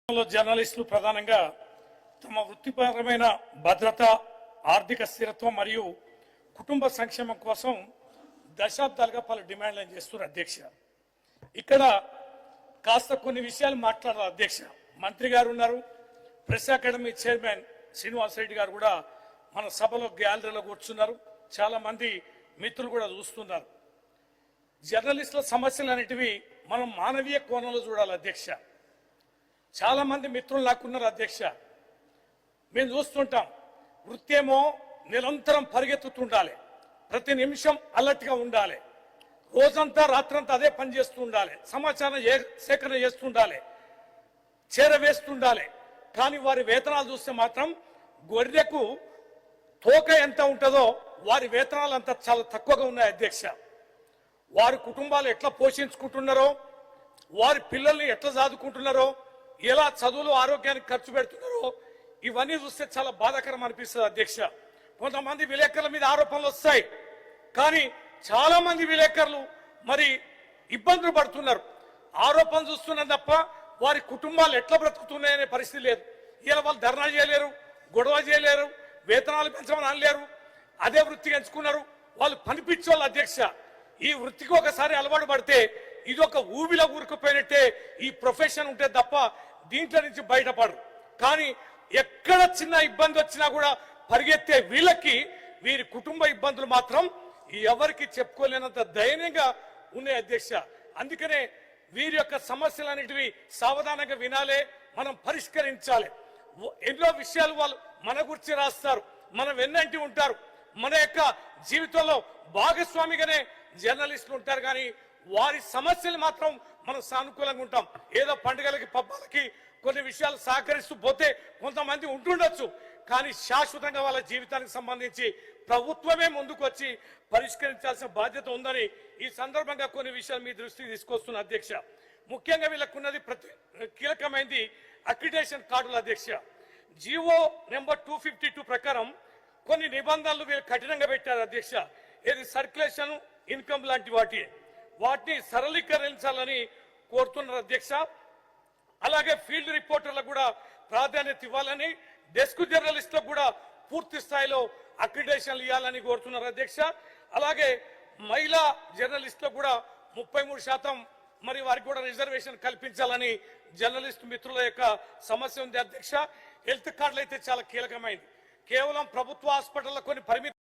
జర్నలిస్టులు ప్రధానంగా తమ వృత్తిపరమైన భద్రత, ఆర్థిక స్థిరత్వం మరియు కుటుంబ సంక్షేమం కోసం దశాబ్దాలుగా పలు డిమాండ్లను చేస్తున్నారు అధ్యక్ష. ఇక్కడ కాస్త కొన్ని విషయాలు మాట్లాడారు అధ్యక్ష. మంత్రి గారు ఉన్నారు, press academy chairman Srinivas Reddy గారు కూడా మన సభలో గ్యాలరీలో కూర్చున్నారు. చాలా మంది మిత్రులు కూడా చూస్తున్నారు. జర్నలిస్టుల సమస్యలు అనేటివి మనం మానవీయ కోణంలో చూడాలి అధ్యక్ష. చాలా మంది మిత్రులు నాకున్నారు అధ్యక్ష. మేము చూస్తుంటాం, వృత్తి ఏమో నిరంతరం పరిగెత్తుతుండాలి, ప్రతి నిమిషం అలర్ట్గా ఉండాలి, రోజంతా రాత్రంతా అదే పని చేస్తూ ఉండాలి, సమాచారం సేకరణ చేస్తుండాలి, చేరవేస్తుండాలి. కానీ వారి వేతనాలు చూస్తే మాత్రం గొర్రెకు తోక ఎంత ఉంటుందో వారి వేతనాలు అంత చాలా తక్కువగా ఉన్నాయి అధ్యక్ష. వారి కుటుంబాలు ఎట్లా పోషించుకుంటున్నారో, వారి పిల్లల్ని ఎట్లా చదువుకుంటున్నారో, ఎలా చదువులు ఆరోగ్యానికి ఖర్చు పెడుతున్నారో ఇవన్నీ చూస్తే చాలా బాధాకరం అనిపిస్తుంది అధ్యక్ష. కొంతమంది విలేకరుల మీద ఆరోపణలు వస్తాయి, కానీ చాలా మంది విలేకరులు మరి ఇబ్బందులు పడుతున్నారు. ఆరోపణలు చూస్తున్నారు తప్ప వారి కుటుంబాలు ఎట్లా బ్రతుకుతున్నాయనే పరిస్థితి లేదు. ఇలా వాళ్ళు ధర్నా చేయలేరు, గొడవ చేయలేరు, వేతనాలు పెంచమని అనలేరు, అదే వృత్తికి ఎంచుకున్నారు. వాళ్ళు పనిపించే అధ్యక్ష. ఈ వృత్తికి ఒకసారి అలవాటు పడితే ఇది ఒక ఊబిలో ఊరుకుపోయినట్టే ఈ ప్రొఫెషన్ ఉంటే తప్ప దీంట్లో నుంచి బయటపడరు. కానీ ఎక్కడ చిన్న ఇబ్బంది వచ్చినా కూడా పరిగెత్తే వీళ్ళకి వీరి కుటుంబ ఇబ్బందులు మాత్రం ఎవరికి చెప్పుకోలేనంత దయనీయంగా ఉన్నాయి అధ్యక్ష. అందుకనే వీరి యొక్క సమస్యలన్నిటివి సావధానంగా వినాలే, మనం పరిష్కరించాలి. ఎన్నో విషయాలు వాళ్ళు మన గురించి రాస్తారు, మన వెన్నంటి ఉంటారు, మన యొక్క జీవితంలో భాగస్వామిగానే జర్నలిస్టులు ఉంటారు. కానీ వారి సమస్యలు మాత్రం మనం సానుకూలంగా ఉంటాం. ఏదో పండుగలకి పబ్బాలకి కొన్ని విషయాలు సహకరిస్తూ పోతే కొంతమంది ఉంటుండొచ్చు, కానీ శాశ్వతంగా వాళ్ళ జీవితానికి సంబంధించి ప్రభుత్వమే ముందుకు వచ్చి పరిష్కరించాల్సిన బాధ్యత ఉందని ఈ సందర్భంగా కొన్ని విషయాలు మీ దృష్టికి తీసుకొస్తున్న అధ్యక్ష. ముఖ్యంగా వీళ్ళకున్నది కీలకమైనది అక్రిడేషన్ కార్డుల అధ్యక్ష. జీవో నెంబర్ 252 ప్రకారం కొన్ని నిబంధనలు వీళ్ళు కఠినంగా పెట్టారు అధ్యక్ష. ఇది సర్క్యులేషన్, ఇన్కమ్ లాంటి వాటిని సరళీకరించాలని కోరుతున్నారు అధ్యక్ష. అలాగే ఫీల్డ్ రిపోర్టర్లకు కూడా ప్రాధాన్యత ఇవ్వాలని, డెస్క్ జర్నలిస్టులకు కూడా పూర్తి స్థాయిలో అక్రిడేషన్లు ఇవ్వాలని కోరుతున్నారు అధ్యక్ష. అలాగే మహిళా జర్నలిస్టులకు కూడా 33% మరి వారికి కూడా రిజర్వేషన్ కల్పించాలని జర్నలిస్టు మిత్రుల యొక్క సమస్య ఉంది అధ్యక్ష. హెల్త్ కార్డులు అయితే చాలా కీలకమైంది. కేవలం ప్రభుత్వ హాస్పిటల్లో కొన్ని పరిమితి